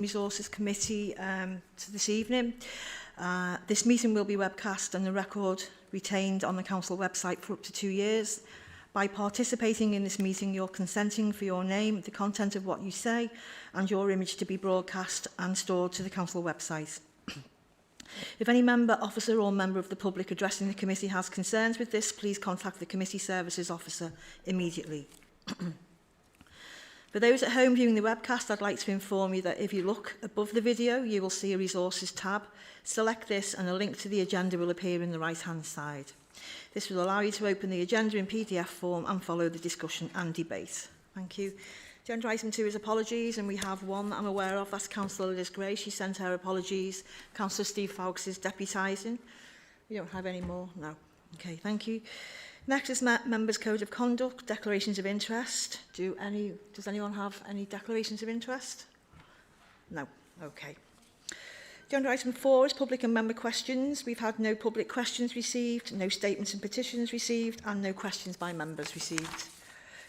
Resources Committee to this evening. This meeting will be webcast and the record retained on the Council website for up to 2 years. By participating in this meeting, you're consenting for your name, the content of what you say, and your image to be broadcast and stored to the Council website. If any member, officer or member of the public addressing the committee has concerns with this, please contact the Committee Services Officer immediately. For those at home viewing the webcast, I'd like to inform you that if you look above the video, you will see a Resources tab. Select this and a link to the agenda will appear in the right-hand side. This will allow you to open the agenda in PDF form and follow the discussion and debate. Thank you. Agenda item 2 is apologies, and we have one that I'm aware of. That's Councillor Liz Gray. She sent her apologies. Councillor Steve Fowkes is deputising. We don't have any more? No. Okay, thank you. Next is Members' Code of Conduct, Declarations of Interest. Does anyone have any declarations of interest? No. Okay. Agenda item 4 is public and member questions. We've had no public questions received, no statements and petitions received, and no questions by members received.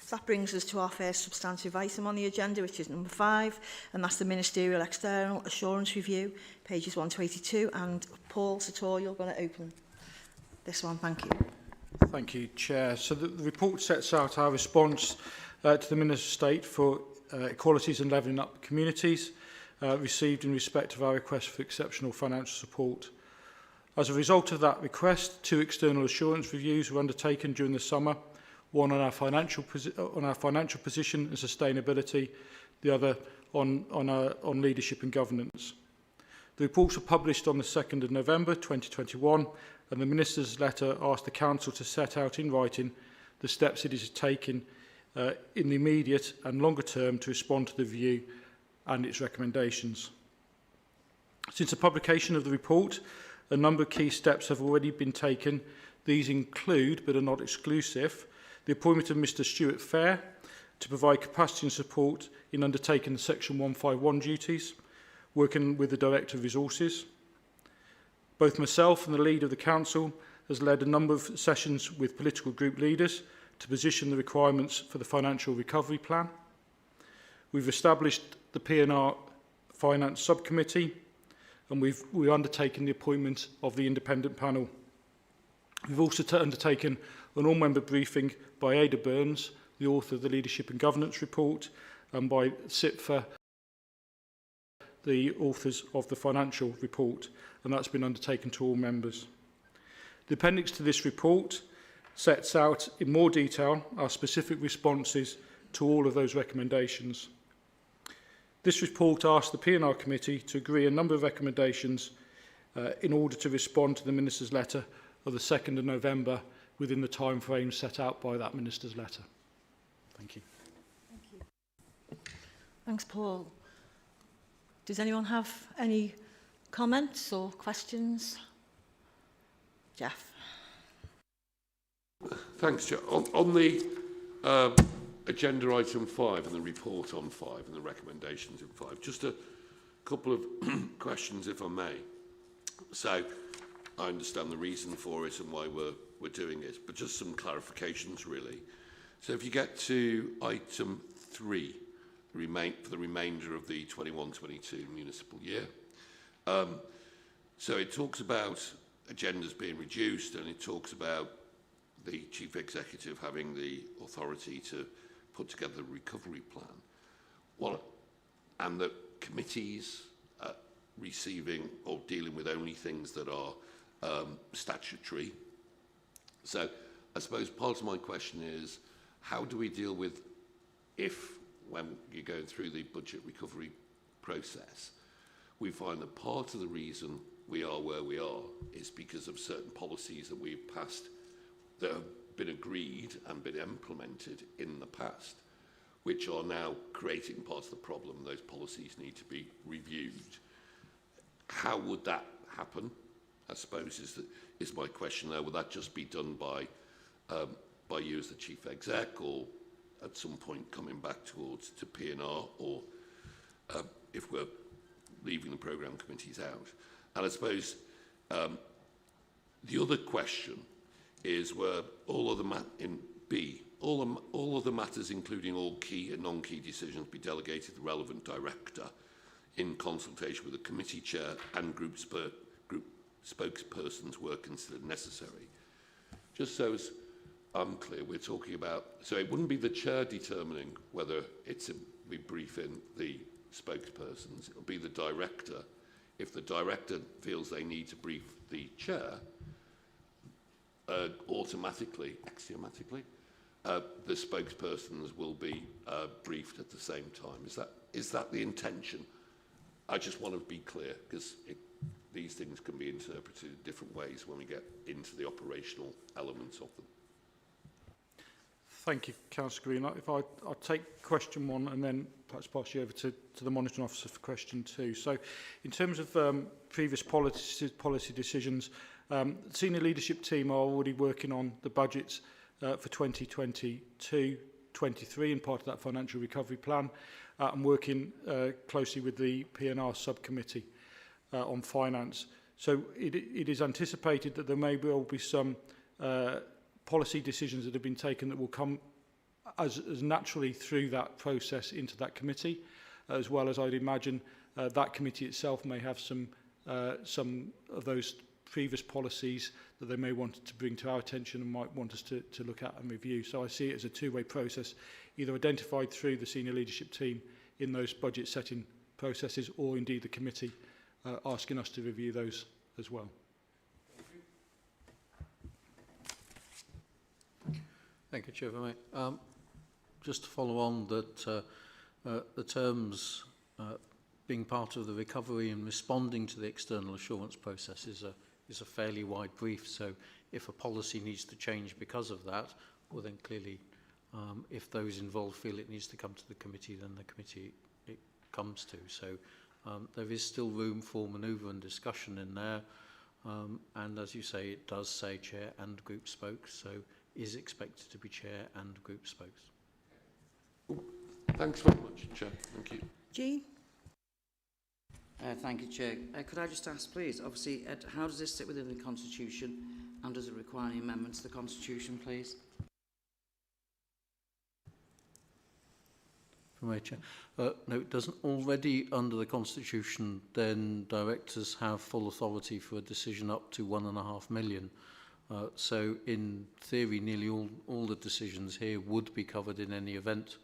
So that brings us to our first substantive item on the agenda, which is number 5, and that's the Ministerial External Assurance Review, pages 1 to 82. And Paul Sator, you're going to open this one. Thank you. Thank you, Chair. So the report sets out our response to the Minister's State for Equalities and Levelling Up Communities, received in respect of our request for exceptional financial support. As a result of that request, 2 external assurance reviews were undertaken during the summer, one on our financial position and sustainability, the other on leadership and governance. The reports were published on the 2nd of November 2021, and the Minister's letter asked the Council to set out in writing the steps it is taking in the immediate and longer term to respond to the review and its recommendations. Since the publication of the report, a number of key steps have already been taken. These include, but are not exclusive, the appointment of Mr Stuart Fair to provide capacity and support in undertaking the Section 151 duties, working with the Director of Resources. Both myself and the leader of the Council has led a number of sessions with political group leaders to position the requirements for the Financial Recovery Plan. We've established the P&R Finance Subcommittee, and we've undertaken the appointment of the independent panel. We've also undertaken an all-member briefing by Ada Burns, the author of the Leadership and Governance Report, and by SIPFA, the authors of the financial report, and that's been undertaken to all members. The appendix to this report sets out in more detail our specific responses to all of those recommendations. This report asked the P&R Committee to agree a number of recommendations in order to respond to the Minister's letter of the 2nd of November within the time frame set out by that Minister's letter. Thank you. Thank you. Thanks, Paul. Does anyone have any comments or questions? Jeff. Thanks, Chair. On the agenda item 5 and the report on 5 and the recommendations in 5, just a couple of questions, if I may. So I understand the reason for it and why we're doing it, but just some clarifications, really. So if you get to item 3, for the remainder of the 21-22 municipal year. So it talks about agendas being reduced, and it talks about the Chief Executive having the authority to put together a recovery plan. And that committees receiving or dealing with only things that are statutory. So I suppose part of my question is, how do we deal with when you're going through the budget recovery process, we find that part of the reason we are where we are is because of certain policies that we've passed that have been agreed and been implemented in the past, which are now creating part of the problem. Those policies need to be reviewed. How would that happen, I suppose, is my question there. Will that just be done by you as the Chief Exec, or at some point coming back to P&R, or if we're leaving the programme committees out? And I suppose the other question is where all of the matters, including all key and non-key decisions, be delegated to the relevant director in consultation with the committee chair and group spokespersons were considered necessary. Just so as I'm clear, we're talking about, so it wouldn't be the chair determining whether we brief in the spokespersons, it'll be the director. If the director feels they need to brief the chair, axiomatically, the spokespersons will be briefed at the same time. Is that the intention? I just want to be clear, because these things can be interpreted in different ways when we get into the operational elements of them. Thank you, Councillor Green. If I'll take question 1 and then perhaps pass you over to the monitoring officer for question 2. So, in terms of previous policy decisions, the senior leadership team are already working on the budgets for 2022-23 and part of that financial recovery plan, and working closely with the P&R subcommittee on finance. So it is anticipated that there may well be some policy decisions that have been taken that will come as naturally through that process into that committee, as well as I'd imagine that committee itself may have some of those previous policies that they may want to bring to our attention and might want us to look at and review. So I see it as a two-way process, either identified through the senior leadership team in those budget setting processes, or indeed the committee asking us to review those as well. Thank you, Chairman. Just to follow on that, the terms being part of the recovery and responding to the external assurance process is a fairly wide brief. So if a policy needs to change because of that, well then clearly if those involved feel it needs to come to the committee, then the committee it comes to. So there is still room for manoeuvre and discussion in there. And as you say, it does say chair and group spokes, so is expected to be chair and group spokes. Thanks very much, Chair. Thank you. Jean? Thank you, Chair. Could I just ask, please, obviously, how does this sit within the Constitution, and does it require any amendments to the Constitution, please? From Chair. No, it doesn't. Already under the Constitution, then directors have full authority for a decision up to £1.5 million. So in theory, nearly all the decisions here would be covered in any event.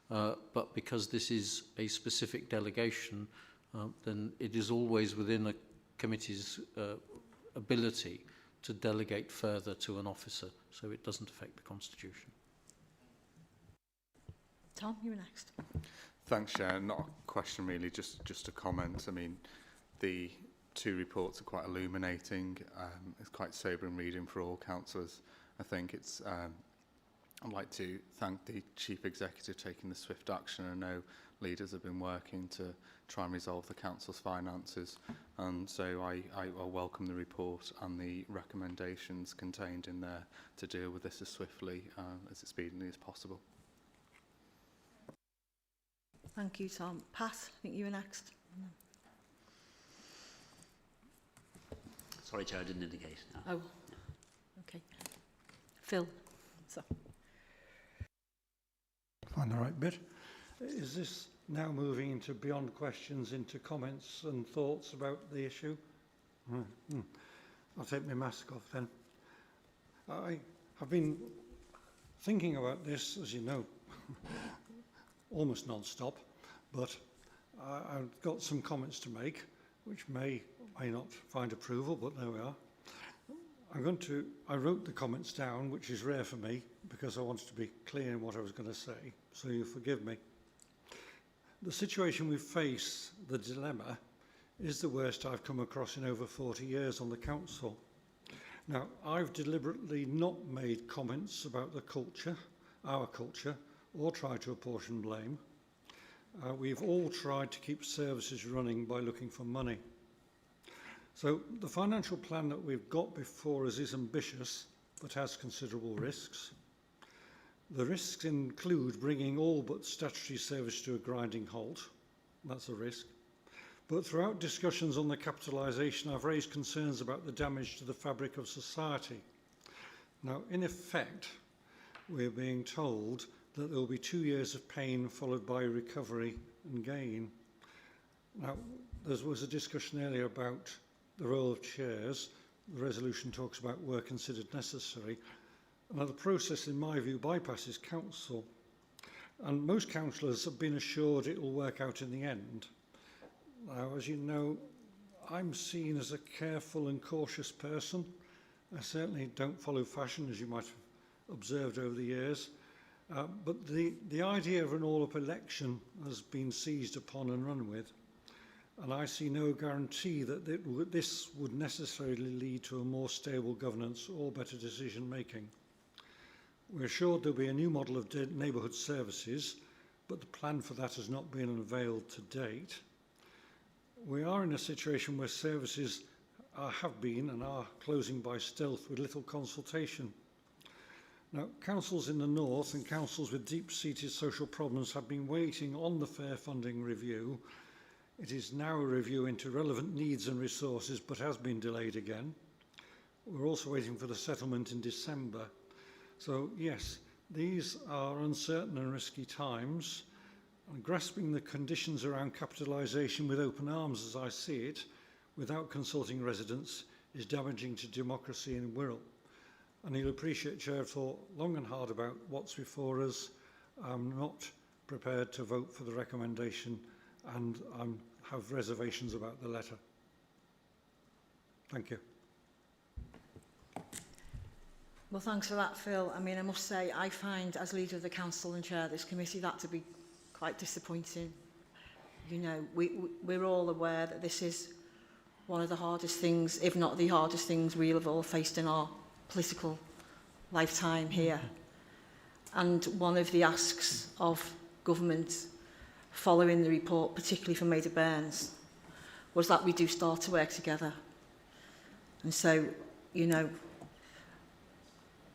But because this is a specific delegation, then it is always within a committee's ability to delegate further to an officer. So it doesn't affect the Constitution. Tom, you're next. Thanks, Chair. Not a question really, just a comment. I mean, the two reports are quite illuminating. It's quite sobering reading for all councillors. I think it's. I'd like to thank the Chief Executive taking the swift action. I know leaders have been working to try and resolve the council's finances, and so I welcome the report and the recommendations contained in there to deal with this as swiftly, as speedily as possible. Thank you, Tom. Pat, I think you were next. Sorry, Chair, I didn't indicate. No. Oh, okay. Phil. So. Find the right bit. Is this now moving into beyond questions, into comments and thoughts about the issue? I'll take my mask off then. I have been thinking about this, as you know, almost non-stop, but I've got some comments to make, which may not find approval, but there we are. I wrote the comments down, which is rare for me, because I wanted to be clear in what I was going to say, so you forgive me. The situation we face, the dilemma, is the worst I've come across in over 40 years on the council. Now, I've deliberately not made comments about the culture, our culture, or tried to apportion blame. We've all tried to keep services running by looking for money. So the financial plan that we've got before us is ambitious, but has considerable risks. The risks include bringing all but statutory service to a grinding halt. That's a risk. But throughout discussions on the capitalisation, I've raised concerns about the damage to the fabric of society. Now, in effect, we're being told that there will be 2 years of pain followed by recovery and gain. Now, there was a discussion earlier about the role of chairs. The resolution talks about were considered necessary. Now, the process, in my view, bypasses council. And most councillors have been assured it will work out in the end. Now, as you know, I'm seen as a careful and cautious person. I certainly don't follow fashion, as you might have observed over the years. But the idea of an all-up election has been seized upon and run with. And I see no guarantee that this would necessarily lead to a more stable governance or better decision-making. We're assured there'll be a new model of neighbourhood services, but the plan for that has not been unveiled to date. We are in a situation where services have been and are closing by stealth with little consultation. Now, councils in the north and councils with deep-seated social problems have been waiting on the fair funding review. It is now a review into relevant needs and resources, but has been delayed again. We're also waiting for the settlement in December. So, yes, these are uncertain and risky times. And grasping the conditions around capitalisation with open arms, as I see it, without consulting residents, is damaging to democracy in Wirral. And you'll appreciate, Chair, I've thought long and hard about what's before us. I'm not prepared to vote for the recommendation, and I have reservations about the letter. Thank you. Well, thanks for that, Phil. I mean, I must say, I find, as leader of the council and chair of this committee, that to be quite disappointing. You know, we're all aware that this is one of the hardest things, if not the hardest things we have all faced in our political lifetime here. And one of the asks of government following the report, particularly from Ada Burns, was that we do start to work together. And so, you know,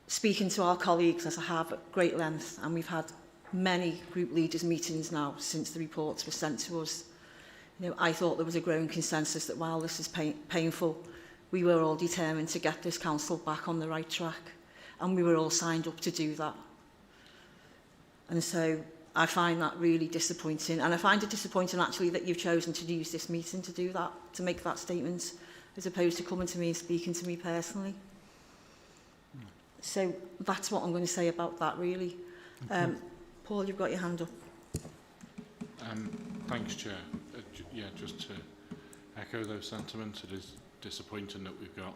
speaking to our colleagues, as I have at great length, and we've had many group leaders meetings now since the reports were sent to us, you know, I thought there was a growing consensus that while this is painful, we were all determined to get this council back on the right track, and we were all signed up to do that. And so I find that really disappointing, and I find it disappointing actually that you've chosen to use this meeting to do that, to make that statement, as opposed to coming to me and speaking to me personally. So that's what I'm going to say about that, really. Paul, you've got your hand up. Thanks, Chair. Yeah, just to echo those sentiments, it is disappointing that we've got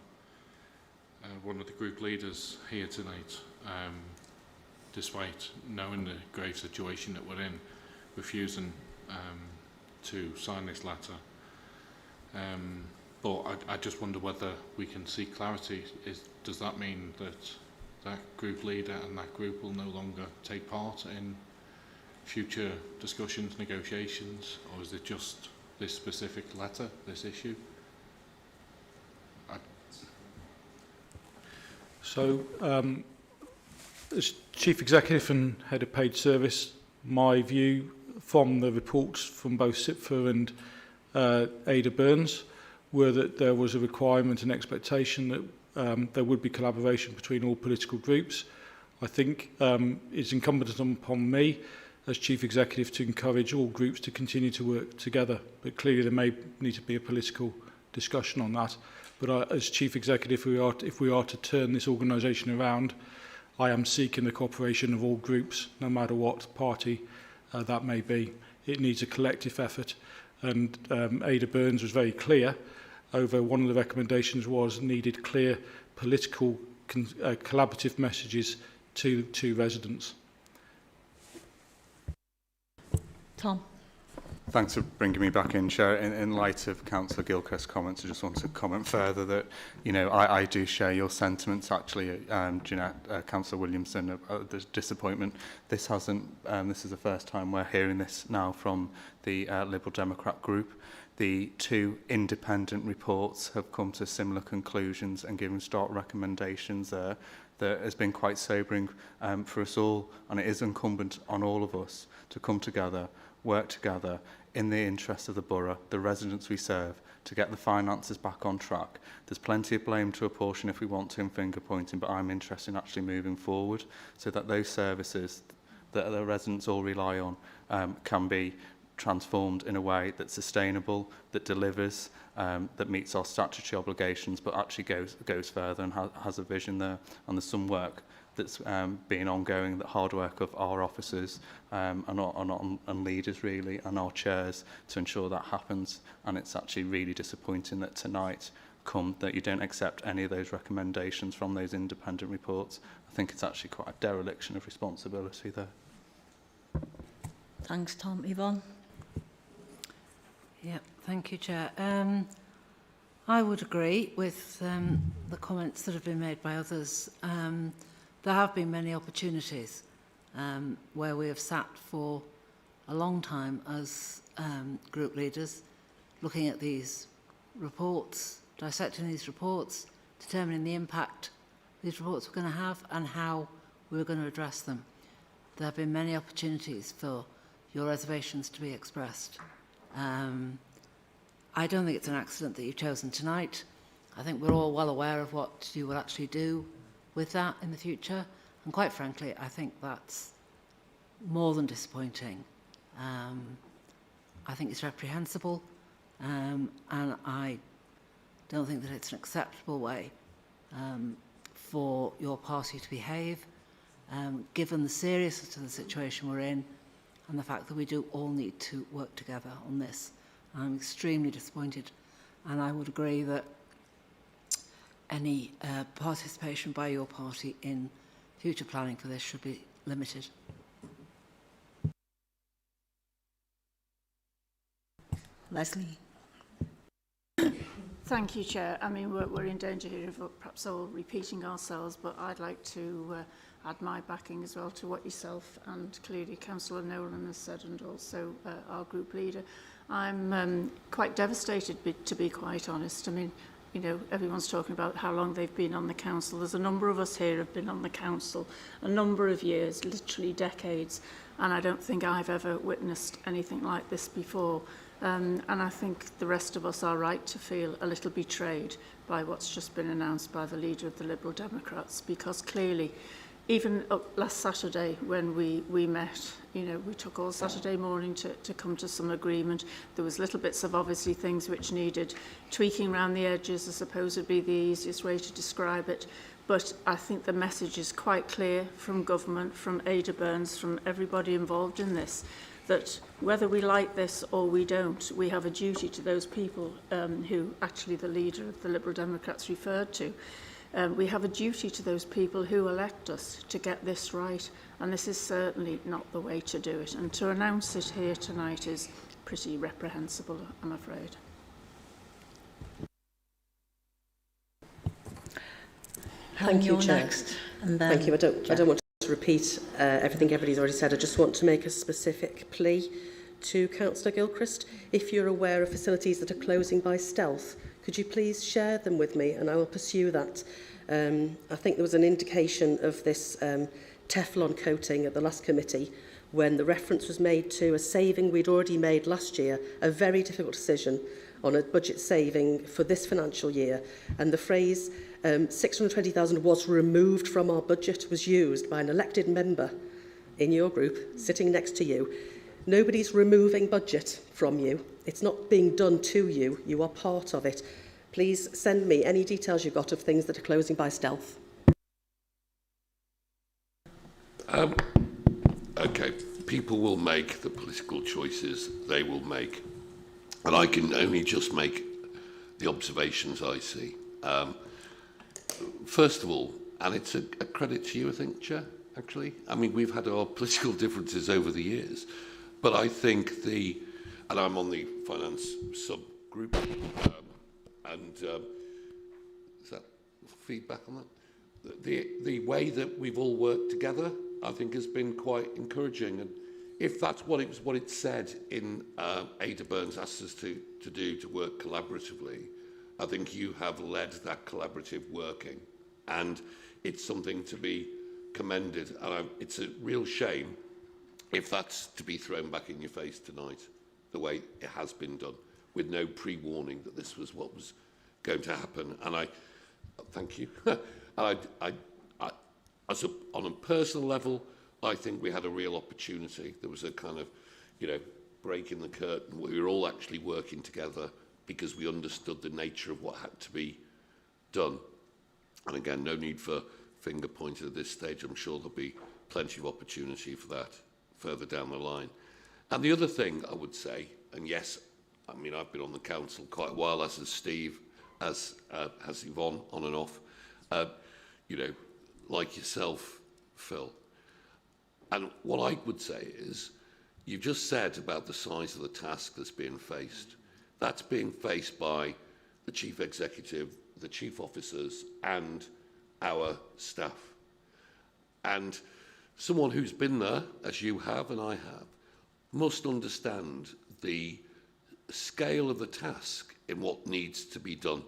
one of the group leaders here tonight, despite knowing the grave situation that we're in, refusing to sign this letter. But I just wonder whether we can see clarity. Does that mean that that group leader and that group will no longer take part in future discussions, negotiations, or is it just this specific letter, this issue? So, as Chief Executive and Head of Paid Service, my view from the reports from both SIPFA and Ada Burns were that there was a requirement and expectation that there would be collaboration between all political groups. I think it's incumbent upon me as Chief Executive to encourage all groups to continue to work together, but clearly there may need to be a political discussion on that. But as Chief Executive, if we are to turn this organisation around, I am seeking the cooperation of all groups, no matter what party that may be. It needs a collective effort, and Ada Burns was very clear over one of the recommendations was needed clear political collaborative messages to residents. Tom. Thanks for bringing me back in, Chair. In light of Councillor Gilchrist's comments, I just want to comment further that, you know, I do share your sentiments, actually, Jeanette, Councillor Williamson, the disappointment. This is the first time we're hearing this now from the Liberal Democrat group. The two independent reports have come to similar conclusions and given stark recommendations there that has been quite sobering for us all, and it is incumbent on all of us to come together, work together in the interest of the borough, the residents we serve, to get the finances back on track. There's plenty of blame to apportion if we want to in finger pointing, but I'm interested in actually moving forward so that those services that the residents all rely on can be transformed in a way that's sustainable, that delivers, that meets our statutory obligations, but actually goes further and has a vision there. And there's some work that's been ongoing, the hard work of our officers and leaders really, and our chairs to ensure that happens. And it's actually really disappointing that tonight that you don't accept any of those recommendations from those independent reports. I think it's actually quite a dereliction of responsibility there. Thanks, Tom. Yvonne? Yeah, thank you, Chair. I would agree with the comments that have been made by others. There have been many opportunities where we have sat for a long time as group leaders, looking at these reports, dissecting these reports, determining the impact these reports were going to have and how we were going to address them. There have been many opportunities for your reservations to be expressed. I don't think it's an accident that you've chosen tonight. I think we're all well aware of what you will actually do with that in the future. And quite frankly, I think that's more than disappointing. I think it's reprehensible, and I don't think that it's an acceptable way for your party to behave, given the seriousness of the situation we're in and the fact that we do all need to work together on this. I'm extremely disappointed, and I would agree that any participation by your party in future planning for this should be limited. Leslie? Thank you, Chair. I mean, we're in danger here of perhaps all repeating ourselves, but I'd like to add my backing as well to what yourself and clearly Councillor Nolan has said, and also our group leader. I'm quite devastated, to be quite honest. I mean, you know, everyone's talking about how long they've been on the council. There's a number of us here who have been on the council a number of years, literally decades, and I don't think I've ever witnessed anything like this before. And I think the rest of us are right to feel a little betrayed by what's just been announced by the leader of the Liberal Democrats, because clearly, even last Saturday when we met, you know, we took all Saturday morning to come to some agreement. There was little bits of obviously things which needed tweaking around the edges, I suppose would be the easiest way to describe it. But I think the message is quite clear from government, from Ada Burns, from everybody involved in this, that whether we like this or we don't, we have a duty to those people who actually the leader of the Liberal Democrats referred to. We have a duty to those people who elect us to get this right, and this is certainly not the way to do it. And to announce it here tonight is pretty reprehensible, I'm afraid. Thank you, Chair. Next, and then Thank you. I don't want to repeat everything everybody's already said. I just want to make a specific plea to Councillor Gilchrist. If you're aware of facilities that are closing by stealth, could you please share them with me, and I will pursue that. I think there was an indication of this Teflon coating at the last committee when the reference was made to a saving we'd already made last year, a very difficult decision on a budget saving for this financial year, and the phrase 620,000 was removed from our budget was used by an elected member in your group sitting next to you. Nobody's removing budget from you. It's not being done to you. You are part of it. Please send me any details you've got of things that are closing by stealth. Okay, people will make the political choices they will make. And I can only just make the observations I see. First of all, and it's a credit to you, I think, Chair, actually. I mean, we've had our political differences over the years, but I think and I'm on the finance subgroup, is that feedback on that? The way that we've all worked together, I think, has been quite encouraging. And if that's what it said in Ada Burns asked us to do, to work collaboratively, I think you have led that collaborative working, and it's something to be commended. And it's a real shame if that's to be thrown back in your face tonight, the way it has been done, with no pre-warning that this was what was going to happen. And I thank you. And on a personal level, I think we had a real opportunity. There was a kind of, you know, breaking the curtain. We were all actually working together because we understood the nature of what had to be done. And again, no need for finger pointing at this stage. I'm sure there'll be plenty of opportunity for that further down the line. And the other thing I would say, and yes, I mean, I've been on the council quite a while, as has Steve, as has Yvonne, on and off, you know, like yourself, Phil. And what I would say is, you just said about the size of the task that's being faced. That's being faced by the chief executive, the chief officers, and our staff. And someone who's been there, as you have and I have, must understand the scale of the task in what needs to be done.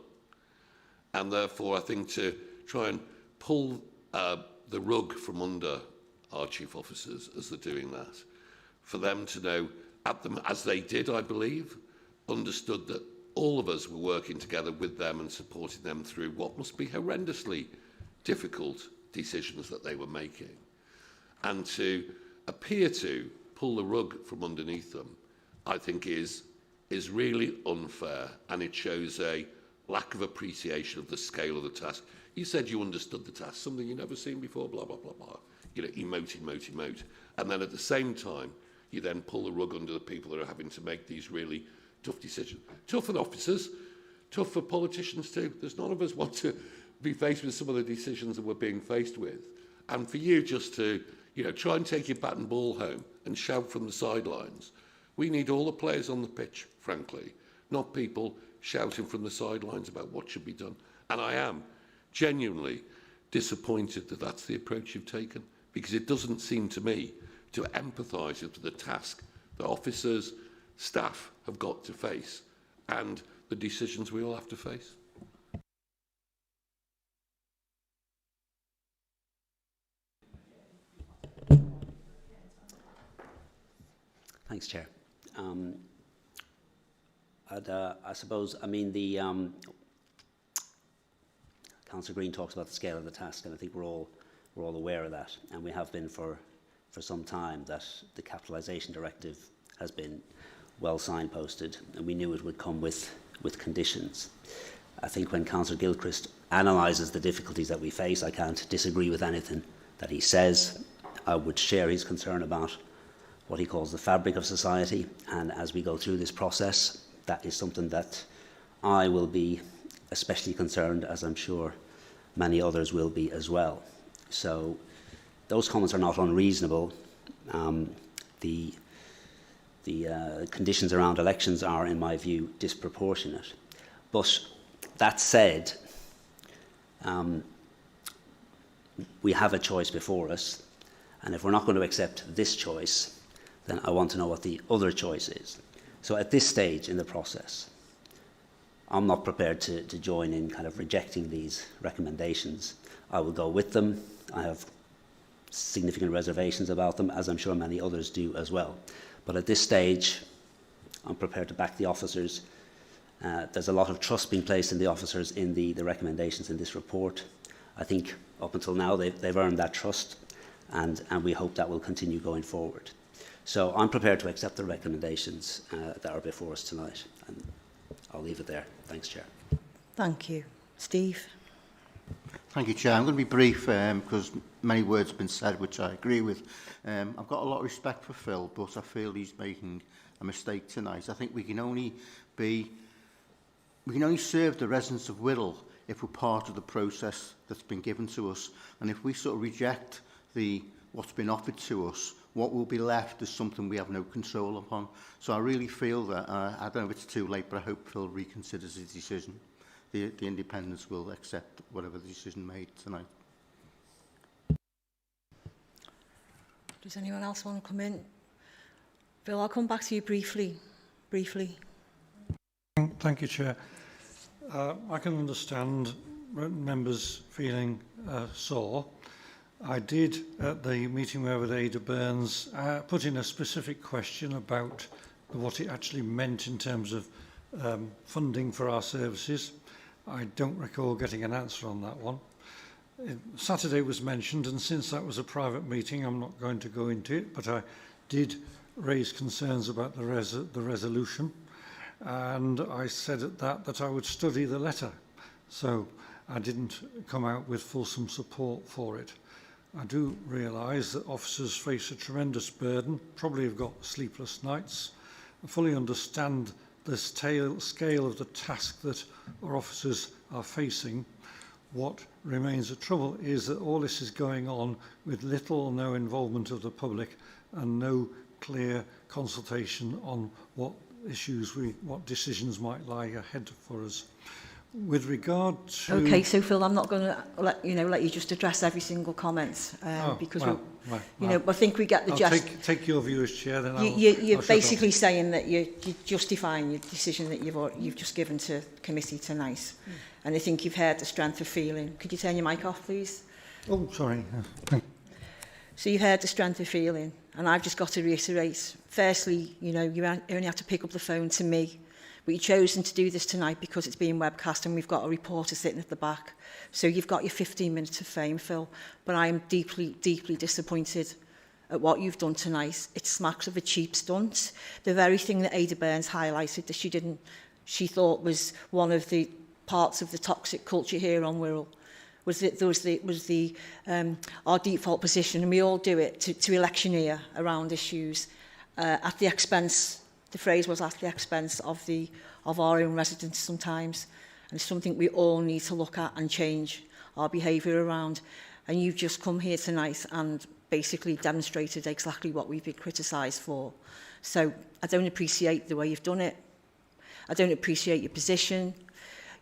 And therefore, I think to try and pull the rug from under our chief officers as they're doing that, for them to know, as they did, I believe, understood that all of us were working together with them and supporting them through what must be horrendously difficult decisions that they were making. And to appear to pull the rug from underneath them, I think is really unfair, and it shows a lack of appreciation of the scale of the task. You said you understood the task, something you've never seen before, blah, blah, blah, blah. You know, emote. And then at the same time, you then pull the rug under the people that are having to make these really tough decisions. Tough for the officers, tough for politicians too. There's none of us want to be faced with some of the decisions that we're being faced with. And for you just to, you know, try and take your bat and ball home and shout from the sidelines. We need all the players on the pitch, frankly, not people shouting from the sidelines about what should be done. And I am genuinely disappointed that that's the approach you've taken, because it doesn't seem to me to empathise with the task that officers, staff have got to face and the decisions we all have to face. Thanks, Chair. I suppose, I mean, the Councillor Green talks about the scale of the task, and I think we're all aware of that, and we have been for some time, that the capitalisation directive has been well signposted, and we knew it would come with conditions. I think when Councillor Gilchrist analyses the difficulties that we face, I can't disagree with anything that he says. I would share his concern about what he calls the fabric of society, and as we go through this process, that is something that I will be especially concerned, as I'm sure many others will be as well. So those comments are not unreasonable. The conditions around elections are, in my view, disproportionate. But that said, we have a choice before us, and if we're not going to accept this choice, then I want to know what the other choice is. So at this stage in the process, I'm not prepared to join in kind of rejecting these recommendations. I will go with them. I have significant reservations about them, as I'm sure many others do as well. But at this stage, I'm prepared to back the officers. There's a lot of trust being placed in the officers in the recommendations in this report. I think up until now they've earned that trust, and we hope that will continue going forward. So I'm prepared to accept the recommendations that are before us tonight, and I'll leave it there. Thanks, Chair. Thank you. Steve? Thank you, Chair. I'm going to be brief because many words have been said, which I agree with. I've got a lot of respect for Phil, but I feel he's making a mistake tonight. I think we can only serve the residents of Wirral if we're part of the process that's been given to us. And if we sort of reject what's been offered to us, what will be left is something we have no control upon. So I really feel that, I don't know if it's too late, but I hope Phil reconsiders his decision. The independents will accept whatever the decision made tonight. Does anyone else want to come in? Phil, I'll come back to you briefly. Thank you, Chair. I can understand members feeling sore. I did, at the meeting we had with Ada Burns, put in a specific question about what it actually meant in terms of funding for our services. I don't recall getting an answer on that one. Saturday was mentioned, and since that was a private meeting, I'm not going to go into it, but I did raised concerns about the resolution, and I said at that I would study the letter. So I didn't come out with fulsome support for it. I do realise that officers face a tremendous burden, probably have got sleepless nights. I fully understand the scale of the task that our officers are facing. What remains a trouble is that all this is going on with little or no involvement of the public and no clear consultation on what decisions might lie ahead for us. With regard to... Okay, so Phil, I'm not going to let you just address every single comment because I think we get the gist. Take your view as chair, then you're basically saying that you're justifying your decision that you've just given to committee tonight, and I think you've heard the strength of feeling. Could you turn your mic off, please? Oh, sorry. So you've heard the strength of feeling, and I've just got to reiterate. Firstly, you only have to pick up the phone to me. But you've chosen to do this tonight because it's being webcast and we've got a reporter sitting at the back. So you've got your 15 minutes of fame, Phil. But I am deeply, deeply disappointed at what you've done tonight. It smacks of a cheap stunt. The very thing that Ada Burns highlighted that she thought was one of the parts of the toxic culture here on Wirral was our default position, and we all do it, to electioneer around issues at the expense. The phrase was at the expense of our own residents sometimes. And it's something we all need to look at and change our behaviour around. And you've just come here tonight and basically demonstrated exactly what we've been criticised for. So I don't appreciate the way you've done it. I don't appreciate your position.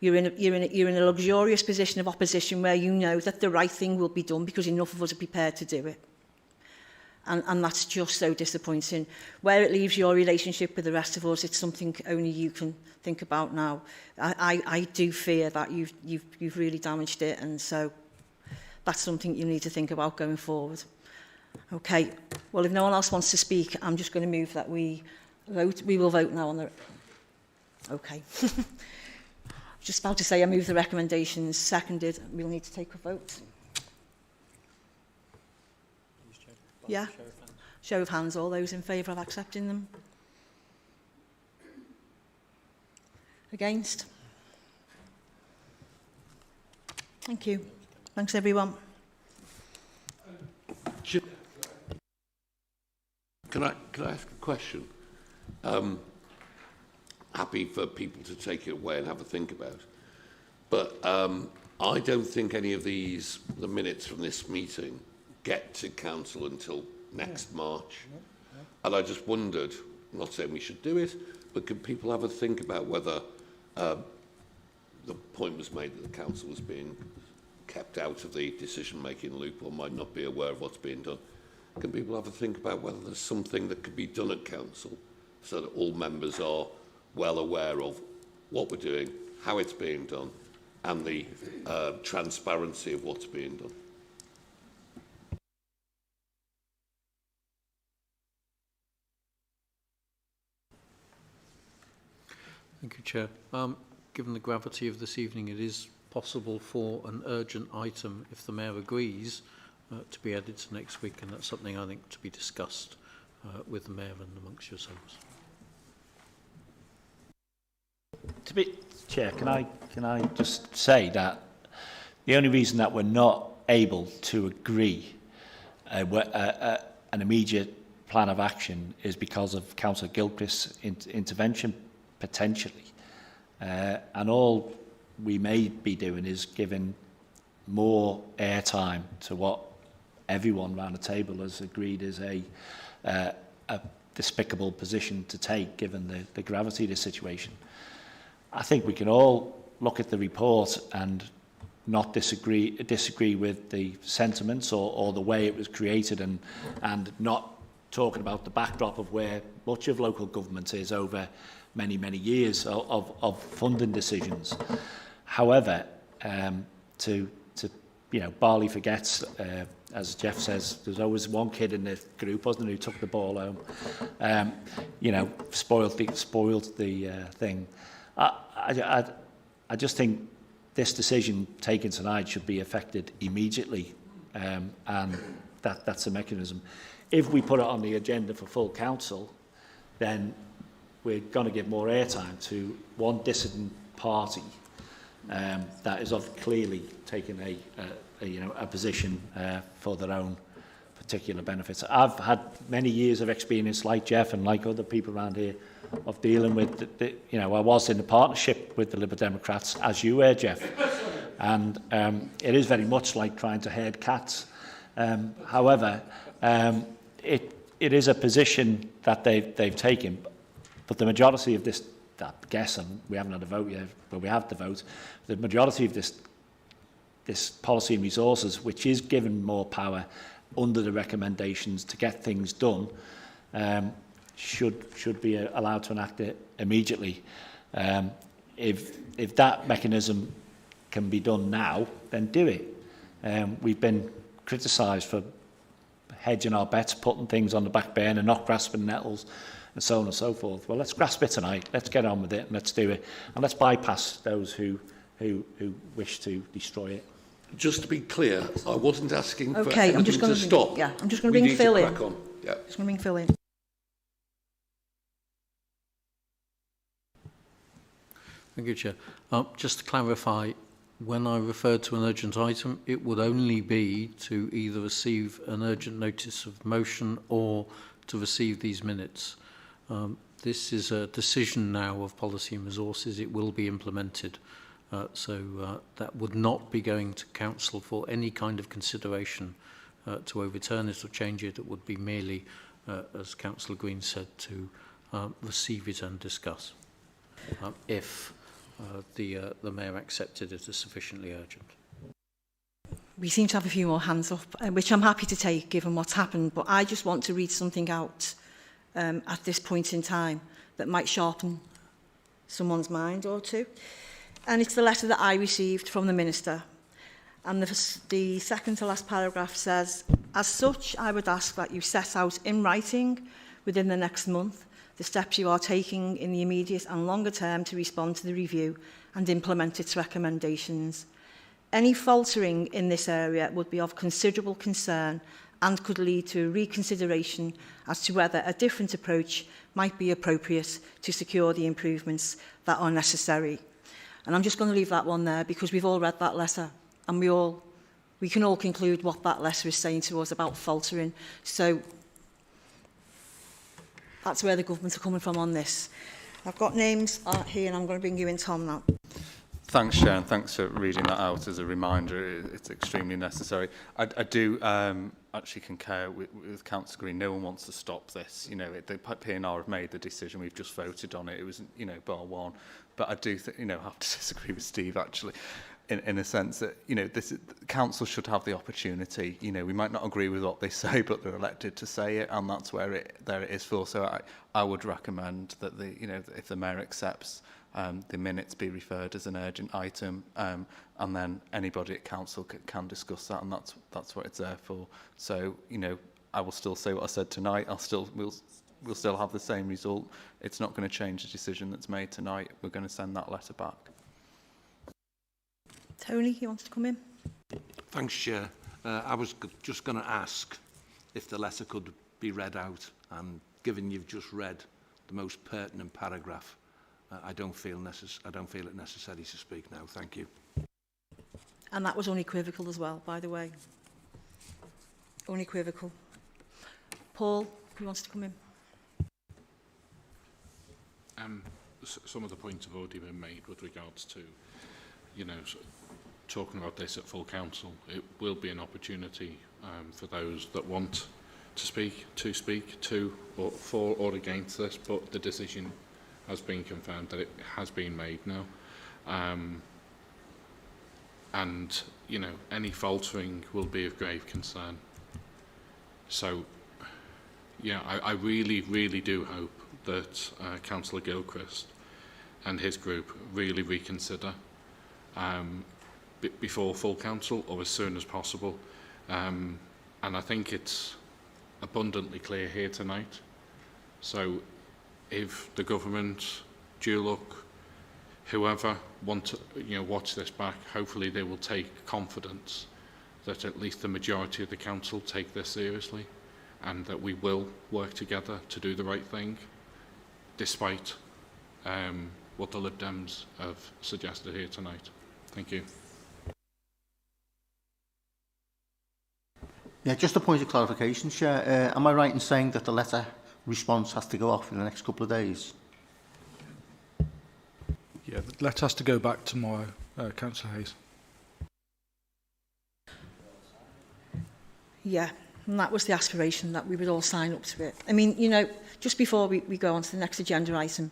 You're in a luxurious position of opposition where you know that the right thing will be done because enough of us are prepared to do it. And that's just so disappointing. Where it leaves your relationship with the rest of us, it's something only you can think about now. I do fear that you've really damaged it, and so that's something you need to think about going forward. Okay, well, if no one else wants to speak, I'm just going to move that we vote. We will vote now on the... Okay. Just about to say I move the recommendations. Seconded. We'll need to take a vote. Yeah? Show of hands, all those in favour of accepting them. Against? Thank you. Thanks, everyone. Can I ask a question? Happy for people to take it away and have a think about. But I don't think any of the minutes from this meeting get to council until next March. And I just wondered, I'm not saying we should do it, but can people have a think about whether the point was made that the council was being kept out of the decision-making loop or might not be aware of what's being done? Can people have a think about whether there's something that could be done at council so that all members are well aware of what we're doing, how it's being done, and the transparency of what's being done? Thank you, Chair. Given the gravity of this evening, it is possible for an urgent item, if the Mayor agrees, to be added to next week, and that's something I think to be discussed with the Mayor and amongst yourselves. Chair, can I just say that the only reason that we're not able to agree an immediate plan of action is because of Councillor Gilchrist's intervention, potentially. And all we may be doing is giving more airtime to what everyone around the table has agreed is a despicable position to take, given the gravity of the situation. I think we can all look at the report and not disagree with the sentiments or the way it was created, and not talking about the backdrop of where much of local government is over many years of funding decisions. However, Barley forgets, as Jeff says, there's always one kid in the group, wasn't there, who took the ball home. Spoiled the thing. I just think this decision taken tonight should be effected immediately, and that's a mechanism. If we put it on the agenda for full council, then we're going to give more airtime to one dissident party that is clearly taking a position for their own particular benefits. I've had many years of experience, like Jeff and like other people around here, of dealing with, I was in the partnership with the Liberal Democrats, as you were, Jeff, and it is very much like trying to herd cats. However, it is a position that they've taken, but the majority of this, I guess, and we haven't had a vote yet, but we have the vote, the majority of this policy and resources, which is given more power under the recommendations to get things done, should be allowed to enact it immediately. If that mechanism can be done now, then do it. We've been criticised for hedging our bets, putting things on the back burner, not grasping nettles, and so on and so forth. Well, let's grasp it tonight. Let's get on with it and let's do it. And let's bypass those who wish to destroy it. Just to be clear, I wasn't asking for Okay, I'm just anything going to stop. Yeah, I'm just going to bring Phil in. Crack on. Yeah. Just going to bring Phil in. Thank you, Chair. Just to clarify, when I referred to an urgent item, it would only be to either receive an urgent notice of motion or to receive these minutes. This is a decision now of policy and resources. It will be implemented. So that would not be going to Council for any kind of consideration to overturn it or change it. It would be merely, as Councillor Green said, to receive it and discuss if the Mayor accepted it as sufficiently urgent. We seem to have a few more hands up, which I'm happy to take given what's happened, but I just want to read something out at this point in time that might sharpen someone's mind or two. And it's the letter that I received from the Minister. And the second to last paragraph says, as such, I would ask that you set out in writing within the next month the steps you are taking in the immediate and longer term to respond to the review and implement its recommendations. Any faltering in this area would be of considerable concern and could lead to reconsideration as to whether a different approach might be appropriate to secure the improvements that are necessary. And I'm just going to leave that one there because we've all read that letter and we can all conclude what that letter is saying to us about faltering. So that's where the government are coming from on this. I've got names here and I'm going to bring you in, Tom, now. Thanks, Sharon. Thanks for reading that out as a reminder. It's extremely necessary. I do actually concur with Councillor Green. No one wants to stop this. You know, the PNR have made the decision. We've just voted on it. It was, bar one. But I do, have to disagree with Steve, actually, in a sense that, the council should have the opportunity. We might not agree with what they say, but they're elected to say it, and that's where there it is for. So I would recommend that if the Mayor accepts, the minutes be referred as an urgent item, and then anybody at council can discuss that, and that's what it's there for. So, I will still say what I said tonight. We'll still have the same result. It's not going to change the decision that's made tonight. We're going to send that letter back. Tony, you want to come in? Thanks, Chair. I was just going to ask if the letter could be read out, and given you've just read the most pertinent paragraph, I don't feel it necessary to speak now. Thank you. And that was unequivocal as well, by the way. Unequivocal. Paul, who wants to come in? Some of the points have already been made with regards to, talking about this at full council. It will be an opportunity for those that want to speak to or for or against this, but the decision has been confirmed that it has been made now. And, any faltering will be of grave concern. So, yeah, I really, really do hope that Councillor Gilchrist and his group really reconsider before full council or as soon as possible. And I think it's abundantly clear here tonight. So if the government, DULUC, whoever want to watch this back, hopefully they will take confidence that at least the majority of the council take this seriously, and that we will work together to do the right thing, despite what the Lib Dems have suggested here tonight. Thank you. Yeah, just a point of clarification, Chair. Am I right in saying that the letter response has to go off in the next couple of days? Yeah, the letter has to go back tomorrow, Councillor Hayes. Yeah, and that was the aspiration, that we would all sign up to it. I mean, you know, just before we go on to the next agenda item,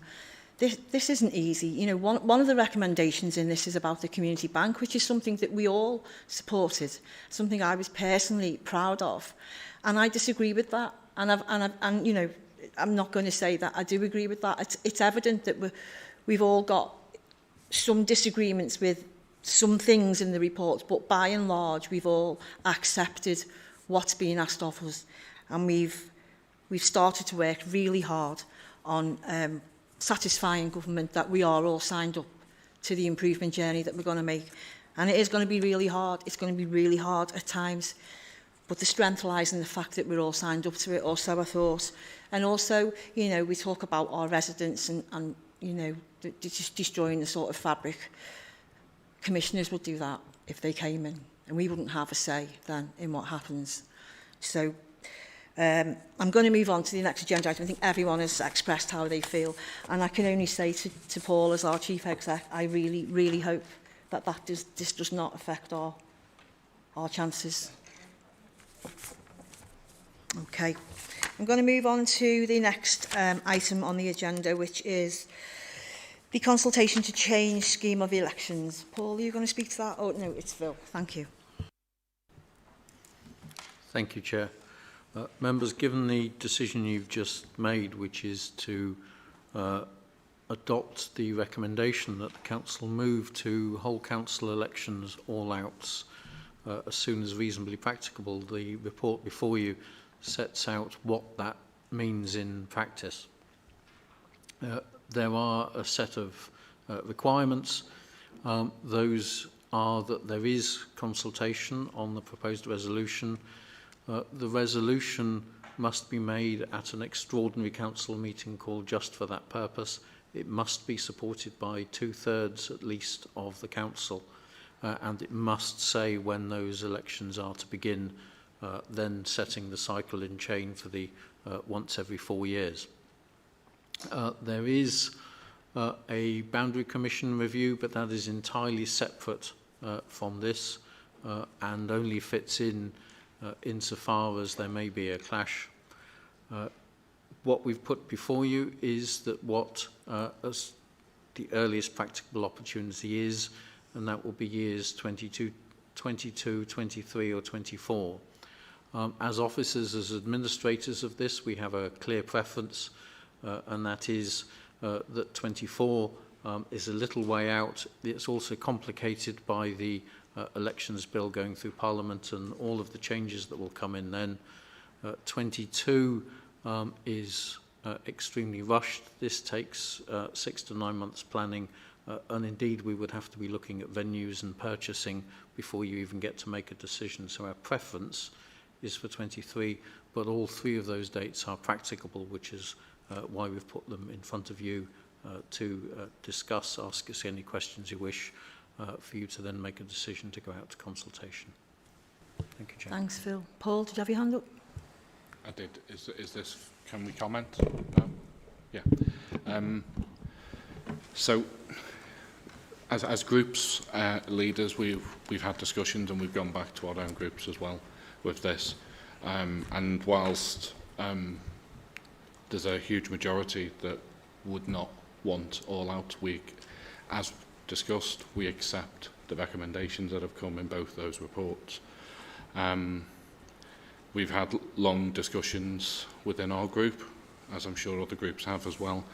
this isn't easy. You know, one of the recommendations in this is about the community bank, which is something that we all supported, something I was personally proud of. And I disagree with that. And you know, I'm not going to say that I do agree with that. It's evident that we've all got some disagreements with some things in the report, but by and large, we've all accepted what's being asked of us. And we've started to work really hard on satisfying government that we are all signed up to the improvement journey that we're going to make. And it is going to be really hard. It's going to be really hard at times. But the strength lies in the fact that we're all signed up to it, or so I thought. And also, you know, we talk about our residents and you know, just destroying the sort of fabric. Commissioners would do that if they came in, and we wouldn't have a say then in what happens. So I'm going to move on to the next agenda item. I think everyone has expressed how they feel, and I can only say to Paul, as our Chief Exec, I really, really hope that this does not affect our chances. Okay, I'm going to move on to the next item on the agenda, which is the consultation to change scheme of elections. Paul, are you going to speak to that? Oh, no, it's Phil. Thank you. Thank you, Chair. Members, given the decision you've just made, which is to adopt the recommendation that the Council move to whole Council elections all outs as soon as reasonably practicable, the report before you sets out what that means in practice. There are a set of requirements. Those are that there is consultation on the proposed resolution. The resolution must be made at an extraordinary council meeting called just for that purpose. It must be supported by 2/3 at least of the council, and it must say when those elections are to begin, then setting the cycle in chain for the once every 4 years. There is a boundary commission review, but that is entirely separate from this and only fits in insofar as there may be a clash. What we've put before you is that what as the earliest practicable opportunity is, and that will be years 22, 23 or 24. As officers, as administrators of this, we have a clear preference, and that is that 24 is a little way out. It's also complicated by the elections bill going through Parliament and all of the changes that will come in then. 22 is extremely rushed. This takes 6 to 9 months planning, and indeed we would have to be looking at venues and purchasing before you even get to make a decision. So our preference is for 23, but all 3 of those dates are practicable, which is why we've put them in front of you to discuss, ask us any questions you wish, for you to then make a decision to go out to consultation. Thank you, Chair. Thanks, Phil. Paul, did you have your hand up? I did. Is this, can we comment? Yeah. So, as groups leaders, we've had discussions and we've gone back to our own groups as well with this. And whilst there's a huge majority that would not want all out, as discussed, we accept the recommendations that have come in both those reports. We've had long discussions within our group, as I'm sure other groups have as well,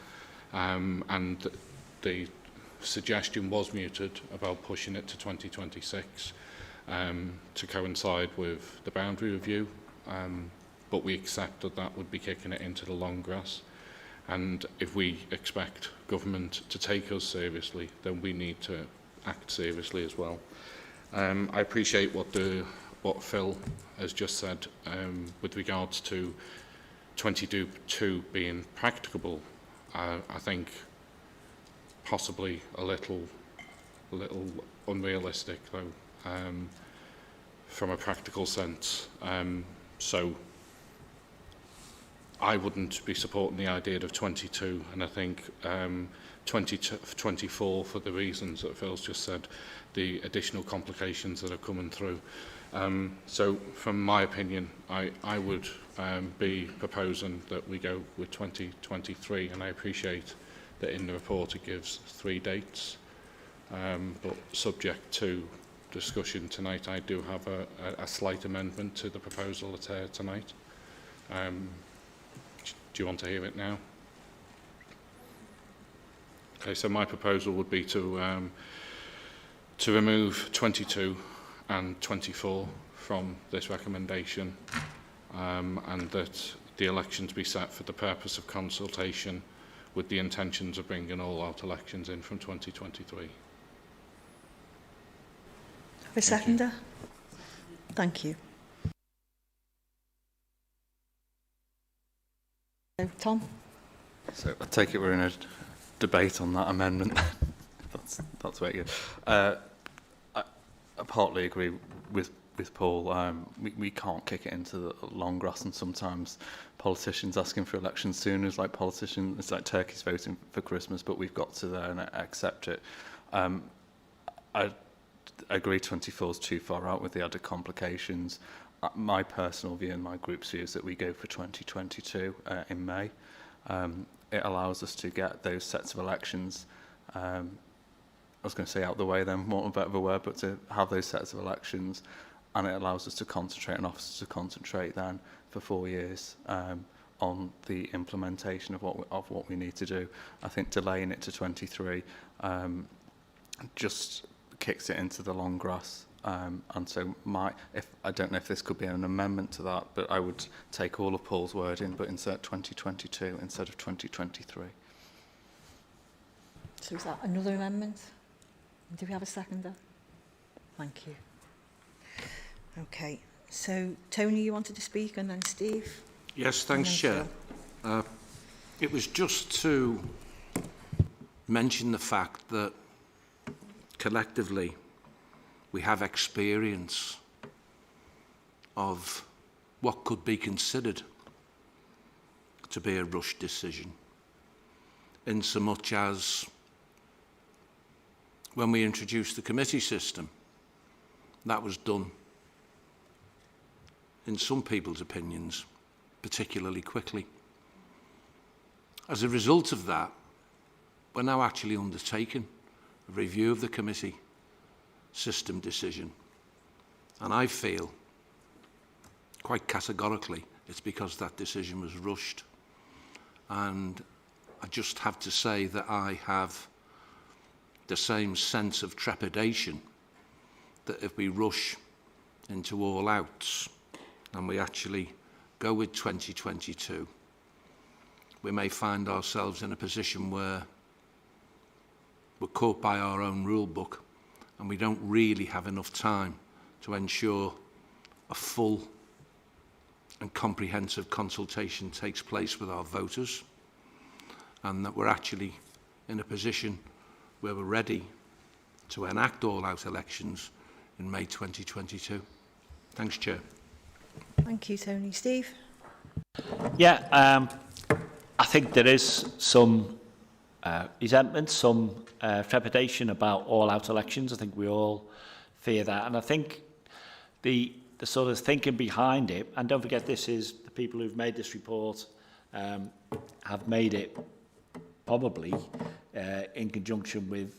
and the suggestion was muted about pushing it to 2026 to coincide with the boundary review, but we accept that that would be kicking it into the long grass. And if we expect government to take us seriously, then we need to act seriously as well. I appreciate what the what Phil has just said with regards to 22 being practicable. I think possibly a little unrealistic, though, from a practical sense. So I wouldn't be supporting the idea of 22, and I think 24 for the reasons that Phil's just said, the additional complications that are coming through. So from my opinion, I would be proposing that we go with 2023, and I appreciate that in the report it gives 3 dates, but subject to discussion tonight, I do have a slight amendment to the proposal that's here tonight. Do you want to hear it now? Okay, so my proposal would be to remove 22 and 24 from this recommendation, and that the elections be set for the purpose of consultation with the intentions of bringing all out elections in from 2023. Have a seconder? Thank you. So, Tom? So I take it we're in a debate on that amendment. that's very good. I partly agree with Paul. We can't kick it into the long grass, and sometimes politicians asking for elections sooner is like politicians. It's like turkeys voting for Christmas, but we've got to there and accept it. I agree 24 is too far out with the added complications. My personal view and my group's view is that we go for 2022 in May. It allows us to get those sets of elections, I was going to say out the way then, want a better word, but to have those sets of elections, and it allows us to concentrate, and officers to concentrate then for 4 years on the implementation of what we need to do. I think delaying it to 23 just kicks it into the long grass. And so I don't know if this could be an amendment to that, but I would take all of Paul's wording, but insert 2022 instead of 2023. So is that another amendment? Do we have a seconder? Thank you. Okay, so Tony, you wanted to speak, and then Steve? Yes, thanks, Chair. It was just to mention the fact that collectively we have experience of what could be considered to be a rushed decision, in so much as when we introduced the committee system, that was done, in some people's opinions, particularly quickly. As a result of that, we're now actually undertaking a review of the committee system decision, and I feel quite categorically it's because that decision was rushed. And I just have to say that I have the same sense of trepidation that if we rush into all outs and we actually go with 2022, we may find ourselves in a position where we're caught by our own rule book, and we don't really have enough time to ensure a full and comprehensive consultation takes place with our voters, and that we're actually in a position where we're ready to enact all-out elections in May 2022. Thanks, Chair. Thank you, Tony. Steve? Yeah, I think there is some resentment, some trepidation about all-out elections. I think we all fear that, and I think the sort of thinking behind it, and don't forget this is the people who've made this report have made it probably in conjunction with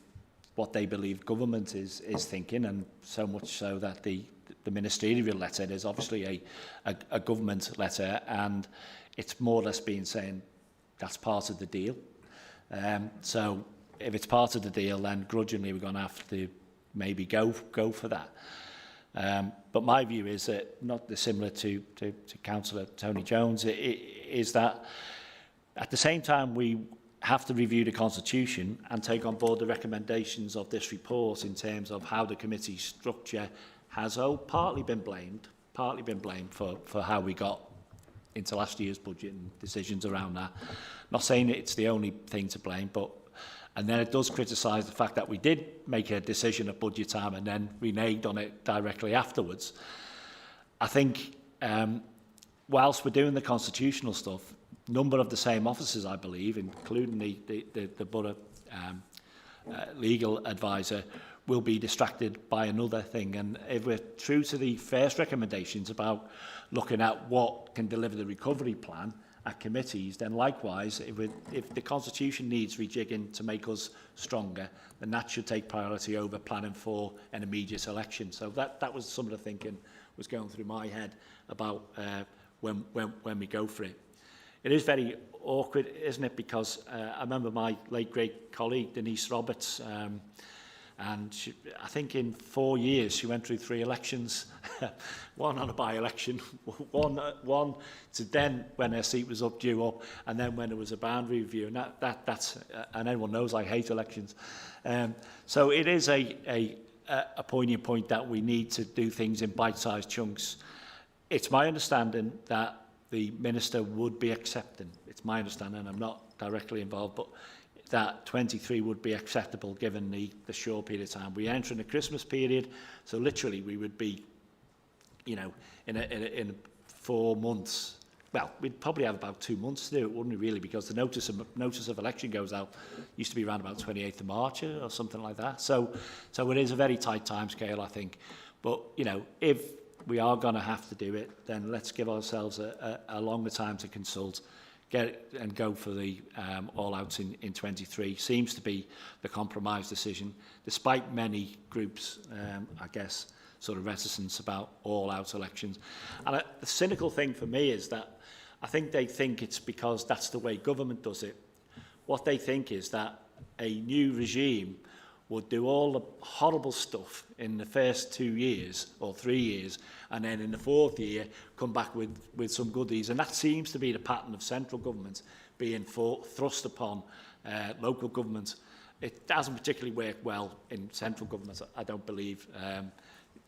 what they believe government is thinking, and so much so that the ministerial letter is obviously a government letter, and it's more or less been saying that's part of the deal. So if it's part of the deal, then grudgingly we're going to have to maybe go for that. But my view is that, not dissimilar to Councillor Tony Jones, is that at the same time we have to review the Constitution and take on board the recommendations of this report in terms of how the committee's structure, has partly been blamed for how we got into last year's budget and decisions around that. Not saying it's the only thing to blame, but and then it does criticise the fact that we did make a decision at budget time and then reneged on it directly afterwards. I think whilst we're doing the constitutional stuff, a number of the same officers, I believe, including the Borough legal advisor, will be distracted by another thing. And if we're true to the first recommendations about looking at what can deliver the recovery plan at committees, then likewise, if the Constitution needs rejigging to make us stronger, then that should take priority over planning for an immediate election. So that was some of the thinking was going through my head about when we go for it. It is very awkward, isn't it? Because I remember my late great colleague Denise Roberts, and she, I think in 4 years she went through 3 elections, one on a by-election, one to then when her seat was due up, and then when there was a boundary review, and that's and everyone knows I hate elections. So it is a poignant point that we need to do things in bite-sized chunks. It's my understanding that the Minister would be accepting, it's my understanding, I'm not directly involved, but that 23 would be acceptable given the short period of time. We enter in the Christmas period, so literally we would be, you know, in 4 months. Well, we'd probably have about 2 months to do it, wouldn't we, really, because the notice of election goes out, used to be around about 28th of March or something like that. So it is a very tight timescale, I think. But, you know, if we are going to have to do it, then let's give ourselves a longer time to consult, get it and go for the all-outs in 23. Seems to be the compromise decision, despite many groups, I guess, sort of reticence about all-out elections. And the cynical thing for me is that I think they think it's because that's the way government does it. What they think is that a new regime would do all the horrible stuff in the first 2 years or 3 years, and then in the 4th year come back with some goodies. And that seems to be the pattern of central government being thrust upon local government. It doesn't particularly work well in central government, I don't believe,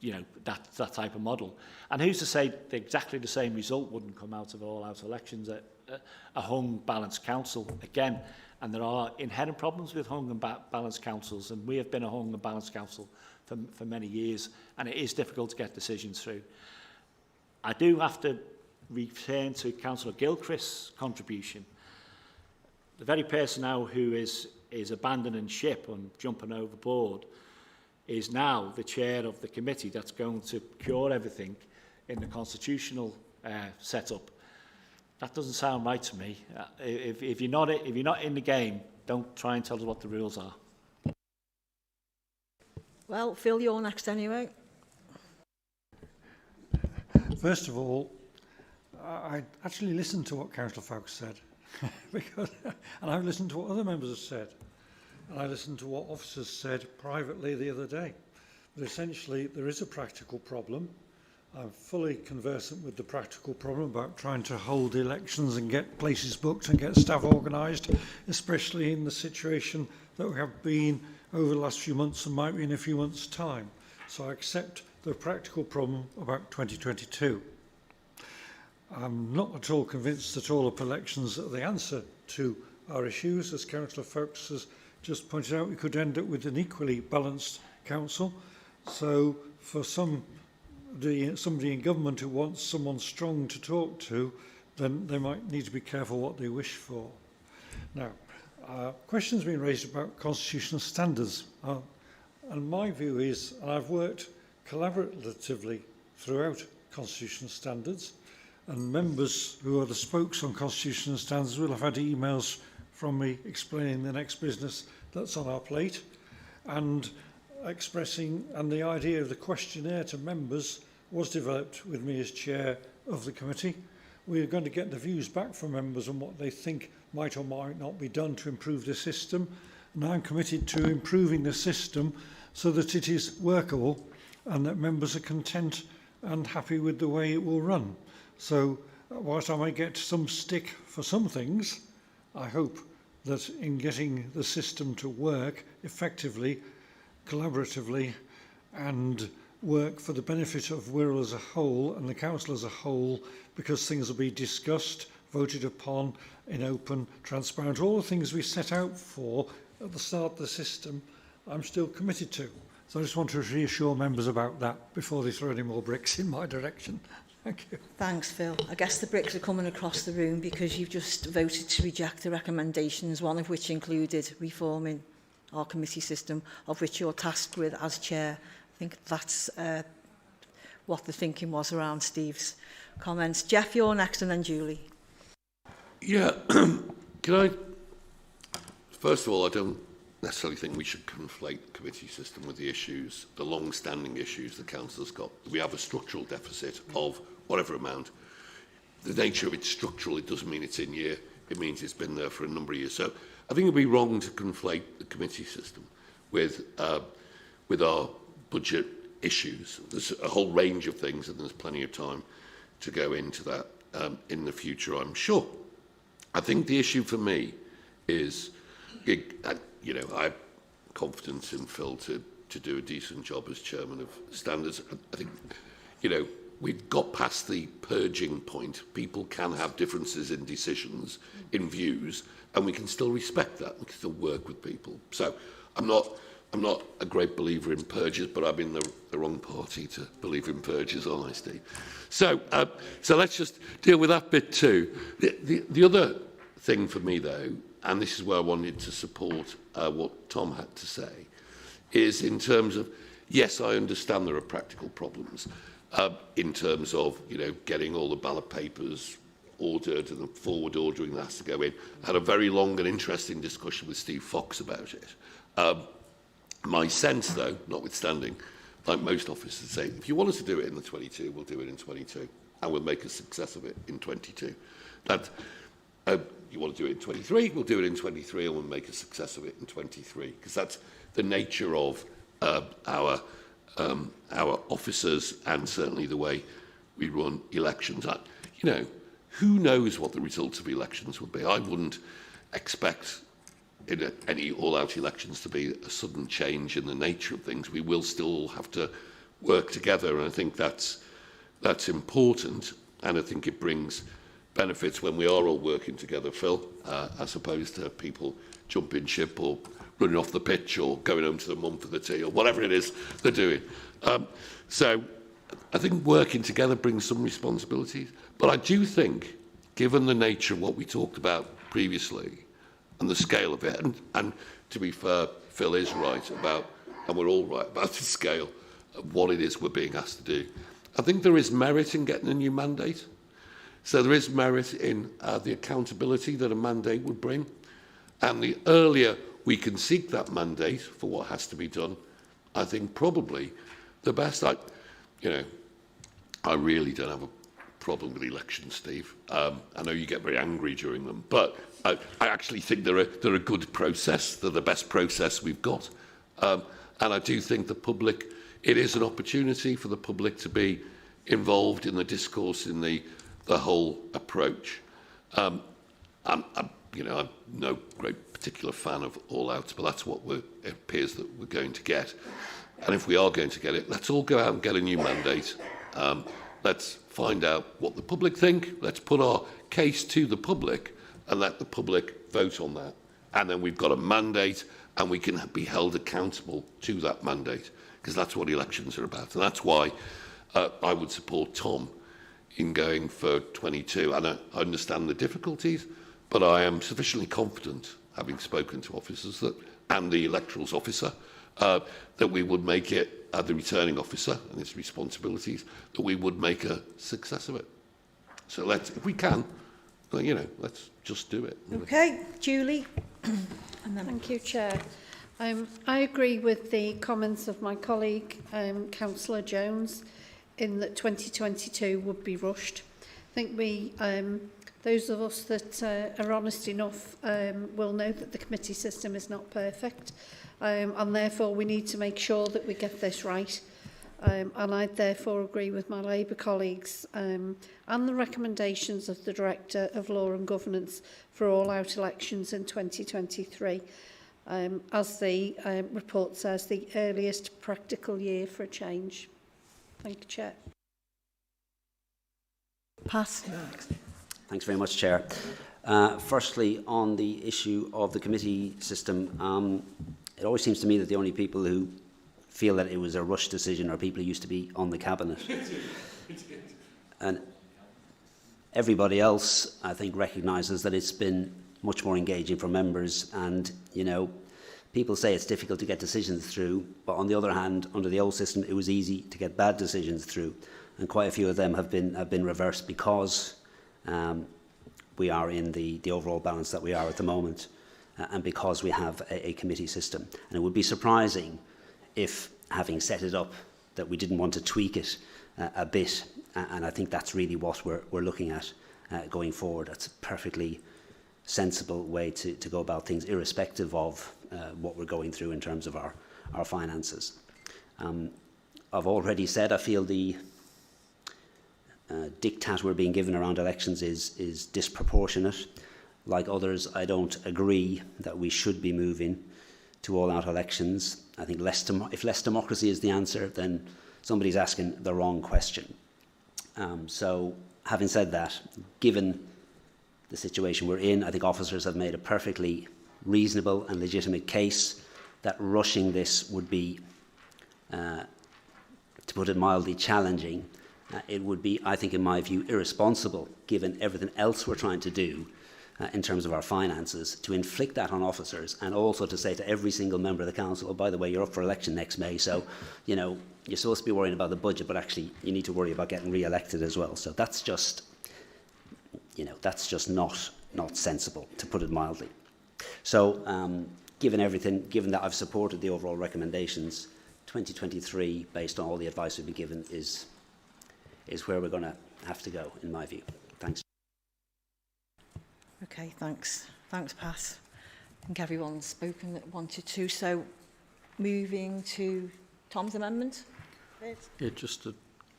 you know, that type of model. And who's to say that exactly the same result wouldn't come out of all-out elections at a hung balanced council again? And there are inherent problems with hung and balanced councils, and we have been a hung and balanced council for many years, and it is difficult to get decisions through. I do have to return to Councillor Gilchrist's contribution. The very person now who is abandoning ship and jumping overboard is now the chair of the committee that's going to cure everything in the constitutional setup. That doesn't sound right to me. If you're not in the game, don't try and tell us what the rules are. Well, Phil, you're next anyway. First of all, I actually listened to what Councillor Fox said, and I've listened to what other members have said, and I listened to what officers said privately the other day. But essentially, there is a practical problem. I'm fully conversant with the practical problem about trying to hold elections and get places booked and get staff organised, especially in the situation that we have been over the last few months and might be in a few months' time. So I accept the practical problem about 2022. I'm not at all convinced that all-up elections are the answer to our issues. As Councillor Fox has just pointed out, we could end up with an equally balanced council. So for somebody in government who wants someone strong to talk to, then they might need to be careful what they wish for. Now, questions been raised about constitutional standards. And my view is, and I've worked collaboratively throughout constitutional standards, and members who are the spokes on constitutional standards will have had emails from me explaining the next business that's on our plate, and expressing, and the idea of the questionnaire to members was developed with me as chair of the committee. We are going to get the views back from members on what they think might or might not be done to improve the system, and I'm committed to improving the system so that it is workable and that members are content and happy with the way it will run. So whilst I may get some stick for some things, I hope that in getting the system to work effectively, collaboratively and work for the benefit of Wirral as a whole and the council as a whole, because things will be discussed, voted upon in open, transparent, all the things we set out for at the start of the system, I'm still committed to. So I just want to reassure members about that before they throw any more bricks in my direction. Thank you. Thanks, Phil. I guess the bricks are coming across the room because you've just voted to reject the recommendations, one of which included reforming our committee system, of which you're tasked with as chair. I think that's what the thinking was around Steve's comments. Jeff, you're next, and then Julie. Yeah, can I... First of all, I don't necessarily think we should conflate the committee system with the issues, the long-standing issues the council's got. We have a structural deficit of whatever amount. The nature of it's structural, it doesn't mean it's in year. It means it's been there for a number of years. So I think it would be wrong to conflate the committee system with our budget issues. There's a whole range of things, and there's plenty of time to go into that in the future, I'm sure. I think the issue for me is, you know, I have confidence in Phil to do a decent job as chairman of standards. I think, you know, we've got past the purging point. People can have differences in decisions, in views, and we can still respect that. We can still work with people. So I'm not a great believer in purges, but I'm in the wrong party to believe in purges, aren't I, Steve? So let's just deal with that bit too. The other thing for me, though, and this is where I wanted to support what Tom had to say, is in terms of, yes, I understand there are practical problems in terms of, you know, getting all the ballot papers ordered and the forward ordering that has to go in. I had a very long and interesting discussion with Steve Fox about it. My sense, though, notwithstanding, like most officers say, if you want us to do it in the 22, we'll do it in 22, and we'll make a success of it in 22. That you want to do it in 23, we'll do it in 23, and we'll make a success of it in 23, because that's the nature of our officers and certainly the way we run elections. You know, who knows what the results of elections would be? I wouldn't expect in any all-out elections to be a sudden change in the nature of things. We will still have to work together, and I think that's important, and I think it brings benefits when we are all working together, Phil, as opposed to people jumping ship or running off the pitch or going home to the mum for the tea or whatever it is they're doing. So I think working together brings some responsibilities. But I do think, given the nature of what we talked about previously and the scale of it, and to be fair, Phil is right about, and we're all right about the scale of what it is we're being asked to do, I think there is merit in getting a new mandate. So there is merit in the accountability that a mandate would bring. And the earlier we can seek that mandate for what has to be done, I think probably the best. I really don't have a problem with elections, Steve. I know you get very angry during them, but I actually think they're a good process. They're the best process we've got. And I do think the public, it is an opportunity for the public to be involved in the discourse, in the whole approach. I'm no great particular fan of all-outs, but that's what it appears that we're going to get. And if we are going to get it, let's all go out and get a new mandate. Let's find out what the public think. Let's put our case to the public and let the public vote on that. And then we've got a mandate, and we can be held accountable to that mandate, because that's what elections are about. And that's why I would support Tom in going for 22. And I understand the difficulties, but I am sufficiently confident, having spoken to officers and the electorals officer, that we would make it, the returning officer and its responsibilities, that we would make a success of it. So if we can, let's just do it. Okay, Julie. Thank you, Chair. I agree with the comments of my colleague, Councillor Jones, in that 2022 would be rushed. I think those of us that are honest enough will know that the committee system is not perfect, and therefore we need to make sure that we get this right. And I therefore agree with my Labour colleagues and the recommendations of the Director of Law and Governance for all-out elections in 2023, as the report says, the earliest practical year for a change. Thank you, Chair. Pass. Thanks very much, Chair. Firstly, on the issue of the committee system, it always seems to me that the only people who feel that it was a rush decision are people who used to be on the cabinet. And everybody else, I think, recognises that it's been much more engaging for members. And, you know, people say it's difficult to get decisions through, but on the other hand, under the old system, it was easy to get bad decisions through. And quite a few of them have been reversed because we are in the overall balance that we are at the moment, and because we have a committee system. And it would be surprising if, having set it up, that we didn't want to tweak it a bit. And I think that's really what we're looking at going forward. That's a perfectly sensible way to go about things, irrespective of what we're going through in terms of our finances. I've already said I feel the diktat we're being given around elections is disproportionate. Like others, I don't agree that we should be moving to all-out elections. I think if less democracy is the answer, then somebody's asking the wrong question. So, having said that, given the situation we're in, I think officers have made a perfectly reasonable and legitimate case that rushing this would be, to put it mildly, challenging. It would be, I think, in my view, irresponsible, given everything else we're trying to do in terms of our finances, to inflict that on officers, and also to say to every single member of the council, oh, by the way, you're up for election next May, so, you know, you're supposed to be worrying about the budget, but actually you need to worry about getting re-elected as well. So that's just, you know, that's just not sensible, to put it mildly. So, given that I've supported the overall recommendations, 2023, based on all the advice we've been given, is where we're going to have to go, in my view. Thanks. Okay, thanks. Thanks, Pat. I think everyone's spoken that wanted to. So, moving to Tom's amendment. Yeah, just to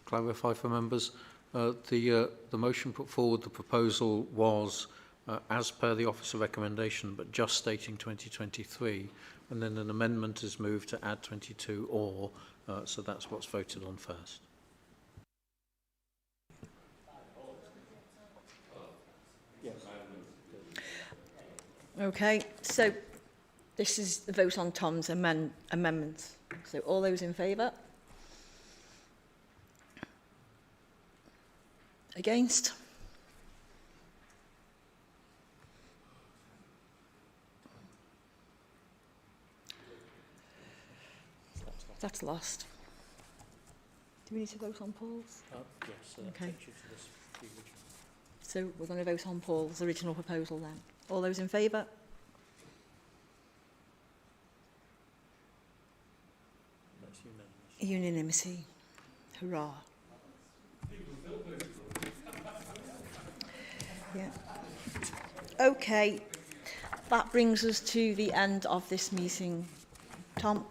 clarify for members, the motion put forward, the proposal was as per the officer recommendation, but just stating 2023, and then an amendment is moved to add 22 or, so that's what's voted on first. Okay, so this is the vote on Tom's amendment. So all those in favour? Against? That's lost. Do we need to vote on Paul's? Yes, okay. So we're going to vote on Paul's original proposal then. All those in favour? That's unanimous. Unanimity. Hurrah. Yeah. Okay. That brings us to the end of this meeting. Tom?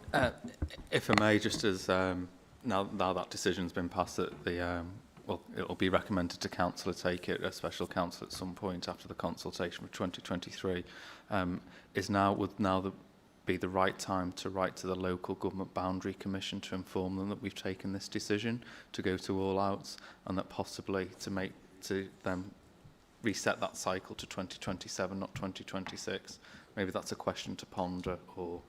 If I may, just as now that decision's been passed, that well, it'll be recommended to council to take it, a special council at some point after the consultation for 2023. Would be the right time to write to the local government boundary commission to inform them that we've taken this decision to go to all outs, and that possibly to then reset that cycle to 2027, not 2026. Maybe that's a question to ponder. Or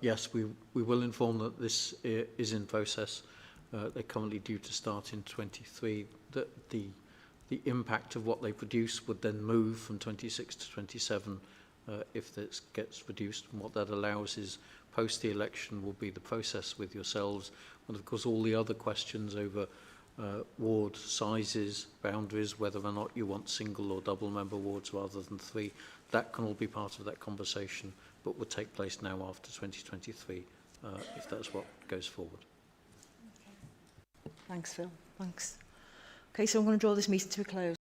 yes, we will inform that this is in process. They're currently due to start in 23. That the impact of what they produce would then move from 26 to 27 if this gets reduced. And what that allows is, post the election, will be the process with yourselves, and of course all the other questions over ward sizes, boundaries, whether or not you want single or double member wards rather than 3. That can all be part of that conversation, but will take place now after 2023, if that's what goes forward. Thanks, Phil. Thanks. Okay, so I'm going to draw this meeting to a close.